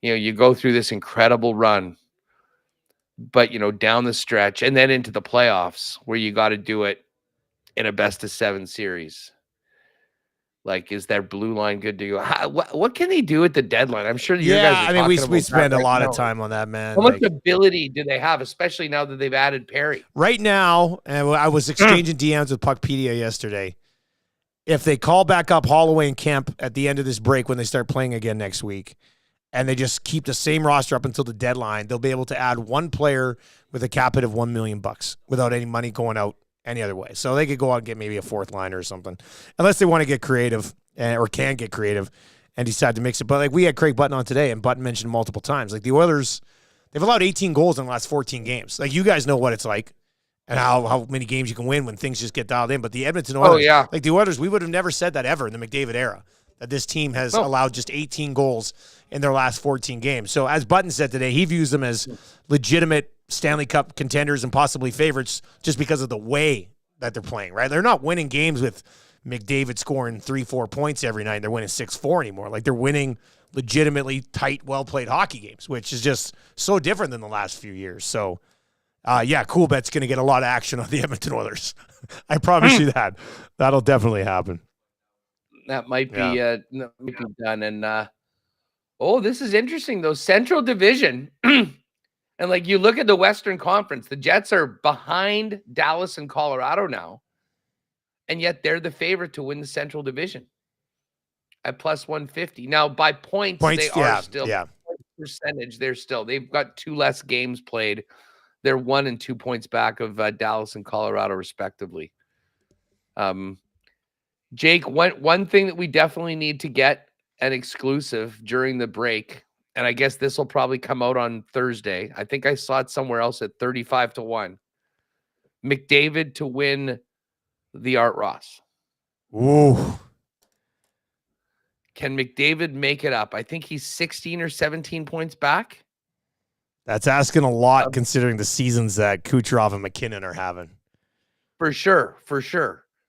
you know, you go through this incredible run, but, you know, down the stretch and then into the playoffs where you got to do it in a best-of-7 series. Like, is their blue line good to go? What can they do at the deadline? I'm sure you guys are we spend a lot of time on that, man. How much ability do they have, especially now that they've added Perry? Right now, and I was exchanging DMs with Puckpedia yesterday. If they call back up Holloway and Kemp at the end of this break when they start playing again next week, and they just keep the same roster up until the deadline, they'll be able to add one player with a cap hit of $1 million without any money going out any other way. So they could go out and get maybe a fourth liner or something, unless they want to get creative or can get creative and decide to mix it. But like we had Craig Button on today, and Button mentioned multiple times, like the Oilers, they've allowed 18 goals in the last 14 games. Like you guys know what it's like and how many games you can win when things just get dialed in. But the Edmonton Oilers, like the Oilers, we would have never said that ever in the McDavid era, that this team has allowed just 18 goals in their last 14 games. So as Button said today, he views them as legitimate Stanley Cup contenders and possibly favorites just because of the way that they're playing, right? They're not winning games with McDavid scoring 3-4 points every night. They're winning 6-4 anymore. Like they're winning legitimately tight, well-played hockey games, which is just so different than the last few years. So, Cool Bet's going to get a lot of action on the Edmonton Oilers. I promise you that. That'll definitely happen. That might be done. And, this is interesting, though. Central Division. And, like, you look at the Western Conference, the Jets are behind Dallas and Colorado now, and yet they're the favorite to win the Central Division at plus 150. Now, by points they are still percentage. They've got 2 less games played. They're 1 and 2 points back of Dallas and Colorado, respectively. Jake, one thing that we definitely need to get an exclusive during the break, and I guess this will probably come out on Thursday. I think I saw it somewhere else at 35-1. McDavid to win the Art Ross. Ooh. Can McDavid make it up? I think he's 16 or 17 points back. That's asking a lot considering the seasons that Kucherov and McKinnon are having. For sure.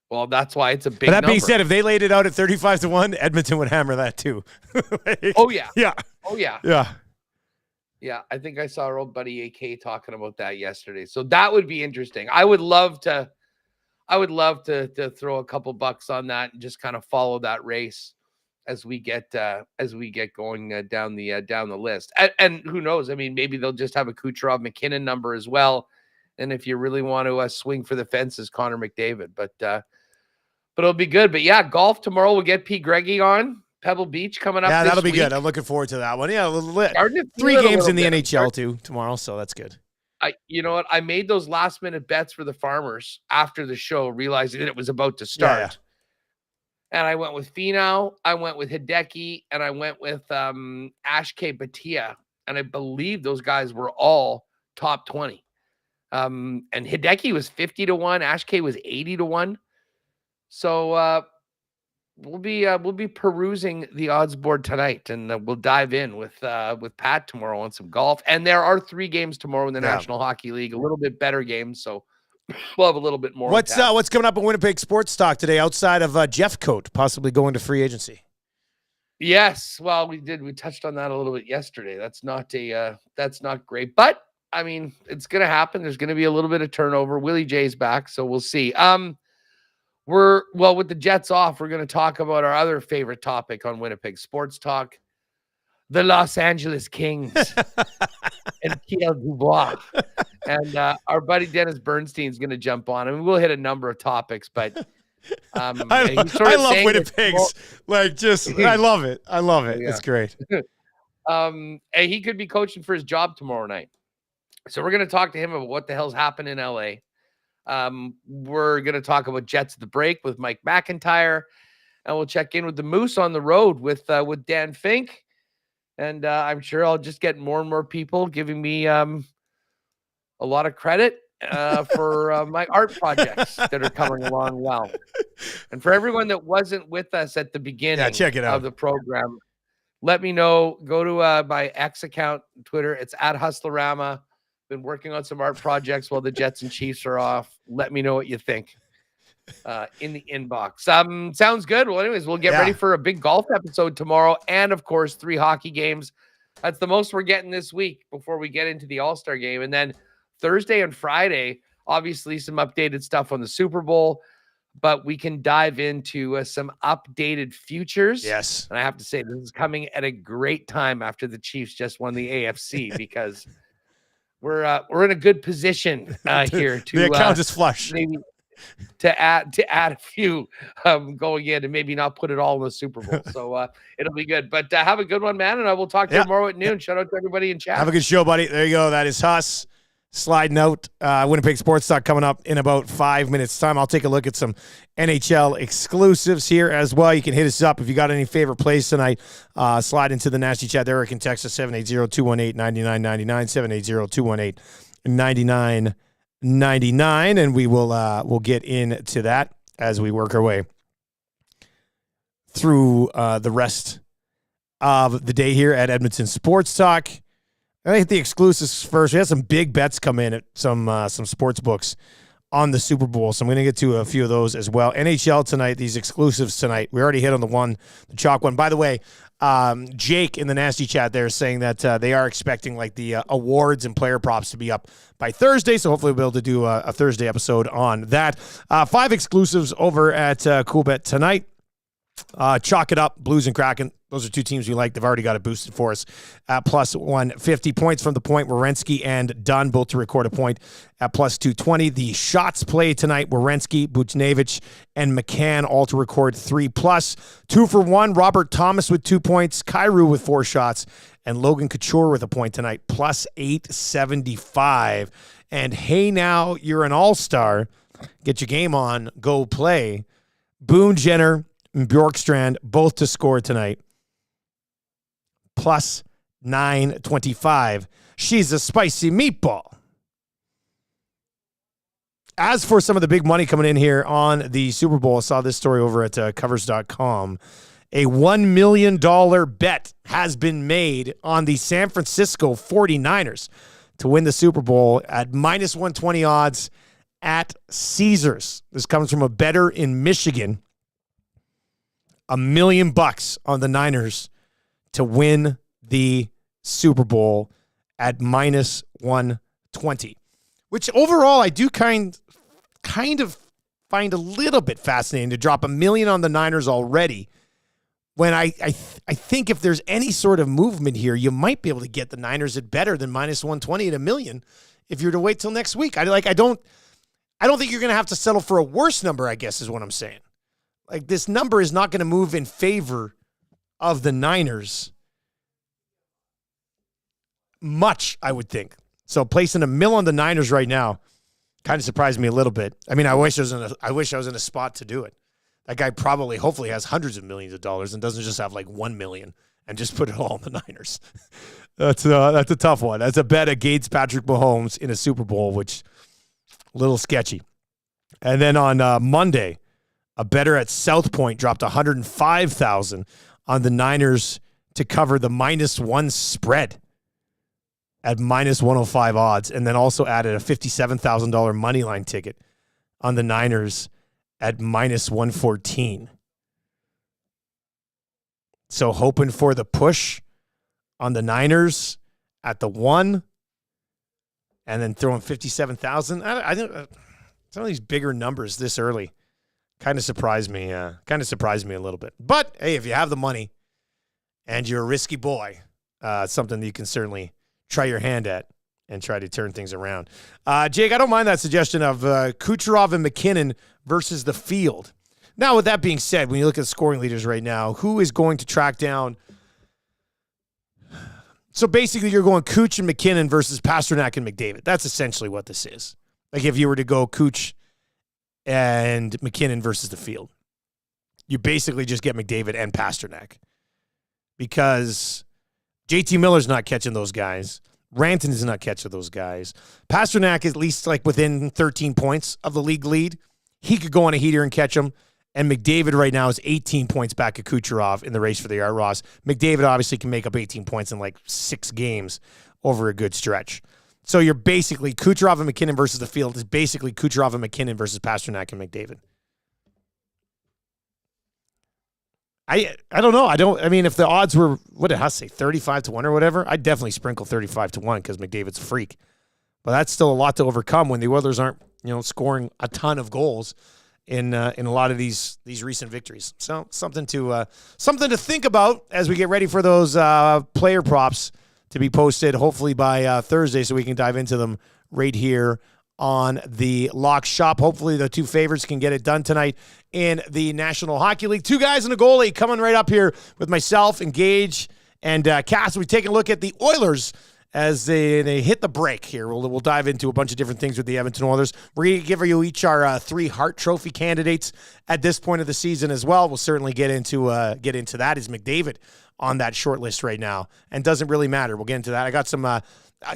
Well, that's why it's a big But that being number. said, if they laid it out at 35-1, Edmonton would hammer that too. Oh, yeah. Yeah. Oh, yeah. Yeah. Yeah, I think I saw our old buddy AK talking about that yesterday. So that would be interesting. I would love to throw a couple bucks on that and just kind of follow that race as we get going down the list. And who knows? I mean, maybe they'll just have a Kucherov McKinnon number as well. And if you really want to swing for the fences, Connor McDavid. But it'll be good. But yeah, golf tomorrow. We'll get P. Greggy on Pebble Beach coming up. Yeah, that'll be week. good. I'm looking forward to that one. Yeah, 3 games in the NHL too tomorrow, so that's good. You know what? I made those last minute bets for the Farmers after the show, realizing that it was about to start. Yeah. And I went with Finau, I went with Hideki, and I went with Ashke Batia. And I believe those guys were all top 20. And Hideki was 50-1, Ashke was 80-1. So we'll be perusing the odds board tonight, and we'll dive in with Pat tomorrow on some golf. And there are 3 games tomorrow in the National Hockey League, a little bit better games. So we'll have a little bit more. What's coming up in Winnipeg Sports Talk today outside of Jeff Coat possibly going to free agency? Yes, well, we touched on that a little bit yesterday. That's not great, but I mean, it's going to happen. There's going to be a little bit of turnover. Willie J's back, so we'll see. With the Jets off, we're going to talk about our other favorite topic on Winnipeg Sports Talk, the Los Angeles Kings and Kyle Dubois. And our buddy Dennis Bernstein is going to jump on. I mean, we'll hit a number of topics, but I love Winnipeg's. I love it. I love it. Yeah. It's great. And he could be coaching for his job tomorrow night. So we're going to talk to him about what the hell's happened in LA. We're going to talk about Jets at the break with Mike McIntyre, and we'll check in with the Moose on the road with Dan Fink. And I'm sure I'll just get more and more people giving me a lot of credit for my art projects that are coming along well. And for everyone that wasn't with us at the beginning check it out. Of the program, let me know. Go to my X account, Twitter. It's @Hustlerama. Been working on some art projects while the Jets and Chiefs are off. Let me know what you think in the inbox. Sounds good. Well, anyways, we'll get ready for a big golf episode tomorrow. And, of course, 3 hockey games. That's the most we're getting this week before we get into the All-Star game. And then Thursday and Friday, obviously some updated stuff on the Super Bowl. But we can dive into some updated futures. Yes. And I have to say, this is coming at a great time after the Chiefs just won the AFC because – we're in a good position here to the account is flush. Maybe to add a few going in and maybe not put it all in the Super Bowl. So it'll be good. But have a good one, man. And I will talk to you tomorrow at noon. Shout out to everybody in chat. Have a good show, buddy. There you go. That is Huss. Sliding out Winnipeg Sports Talk coming up in about 5 minutes time. I'll take a look at some NHL exclusives here as well. You can hit us up if you got any favorite plays tonight. Slide into the nasty chat there. Or can text us 780-218-9999, 780-218-9999, and we will we'll get into that as we work our way through the rest of the day here at Edmonton Sports Talk. I hit the exclusives first. We had some big bets come in at some sports books on the Super Bowl, so I'm going to get to a few of those as well. NHL tonight, these exclusives tonight. We already hit on the chalk one. By the way, Jake in the nasty chat there is saying that they are expecting like the awards and player props to be up by Thursday, so hopefully we'll be able to do a Thursday episode on that. 5 exclusives over at CoolBet tonight. Chalk it up, Blues and Kraken. Those are 2 teams we like. They've already got it boosted for us at plus 150. Points from the point, Werenski and Dunn both to record a point at plus 220. The shots played tonight, Werenski, Buchnevich, and McCann all to record 3+. 2 for 1, Robert Thomas with 2 points, Kyrou with 4 shots, and Logan Couture with a point tonight, plus 875. And hey, now you're an all-star. Get your game on. Go play. Boone Jenner and Bjorkstrand both to score tonight. Plus 925. She's a spicy meatball. As for some of the big money coming in here on the Super Bowl, I saw this story over at covers.com. A $1 million bet has been made on the San Francisco 49ers to win the Super Bowl at minus 120 odds at Caesars. This comes from a bettor in Michigan. $1 million on the Niners to win the Super Bowl at minus 120, which overall I do kind of find a little bit fascinating to drop $1 million on the Niners already. When I think if there's any sort of movement here, you might be able to get the Niners at better than minus 120 at $1 million if you're to wait till next week. I don't think you're going to have to settle for a worse number, I guess is what I'm saying. Like, this number is not going to move in favor of the Niners much, I would think. So placing $1 million on the Niners right now kind of surprised me a little bit. I mean, I wish I was in a spot to do it. That guy hopefully has hundreds of millions of dollars and doesn't just have like $1 million and just put it all on the Niners. That's a tough one. That's a bet against Patrick Mahomes in a Super Bowl, which a little sketchy. And then on Monday, a bettor at South Point dropped $105,000 on the Niners to cover the -1 spread at minus 105 odds, and then also added a $57,000 money line ticket on the Niners at minus 114. So hoping for the push on the Niners at the 1, and then throwing 57,000. I think some of these bigger numbers this early kind of surprised me. Kind of surprised me a little bit. But hey, if you have the money and you're a risky boy, it's something that you can certainly try your hand at and try to turn things around. Jake, I don't mind that suggestion of Kucherov and McKinnon versus the field. Now, with that being said, when you look at scoring leaders right now, who is going to track down? So basically, you're going Cooch and McKinnon versus Pasternak and McDavid. That's essentially what this is. Like if you were to go Cooch and McKinnon versus the field, you basically just get McDavid and Pasternak because JT Miller's not catching those guys. Ranton is not catching those guys. Pasternak is at least like within 13 points of the league lead. He could go on a heater and catch them. And McDavid right now is 18 points back of Kucherov in the race for the Art Ross. McDavid obviously can make up 18 points in like 6 games over a good stretch. So you're basically Kucherov and McKinnon versus the field is basically Kucherov and McKinnon versus Pasternak and McDavid. I don't know. I mean, if the odds were, what did Huss say, 35-1 or whatever, I'd definitely sprinkle 35-1 because McDavid's a freak. But that's still a lot to overcome when the Oilers aren't, scoring a ton of goals in a lot of these recent victories. So something to think about as we get ready for those player props to be posted hopefully by Thursday, so we can dive into them right here on the Lock Shop. Hopefully the two favorites can get it done tonight in the National Hockey League. 2 guys and a goalie coming right up here with myself and Gage and Cass. We're taking a look at the Oilers as they hit the break here. We'll dive into a bunch of different things with the Edmonton Oilers. We're going to give you each our 3 Hart Trophy candidates at this point of the season as well. We'll certainly get into that. Is McDavid on that short list right now? And doesn't really matter. We'll get into that. I got some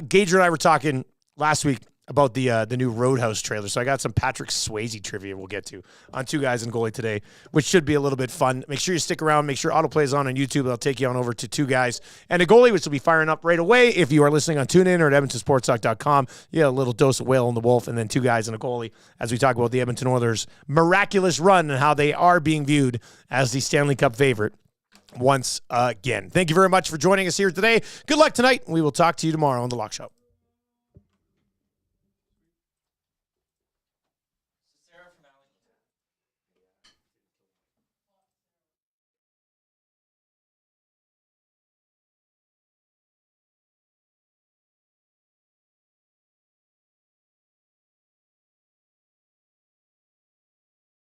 Gage and I were talking last week about the new Roadhouse trailer. So I got some Patrick Swayze trivia we'll get to on 2 guys and goalie today, which should be a little bit fun. Make sure you stick around. Make sure autoplay is on YouTube. I'll take you on over to 2 guys and a goalie, which will be firing up right away. If you are listening on TuneIn or at EdmontonSportsTalk.com, you get a little dose of Whale and the Wolf, and then 2 guys and a goalie as we talk about the Edmonton Oilers' miraculous run and how they are being viewed as the Stanley Cup favorite once again. Thank you very much for joining us here today. Good luck tonight. We will talk to you tomorrow on The Lock Shop.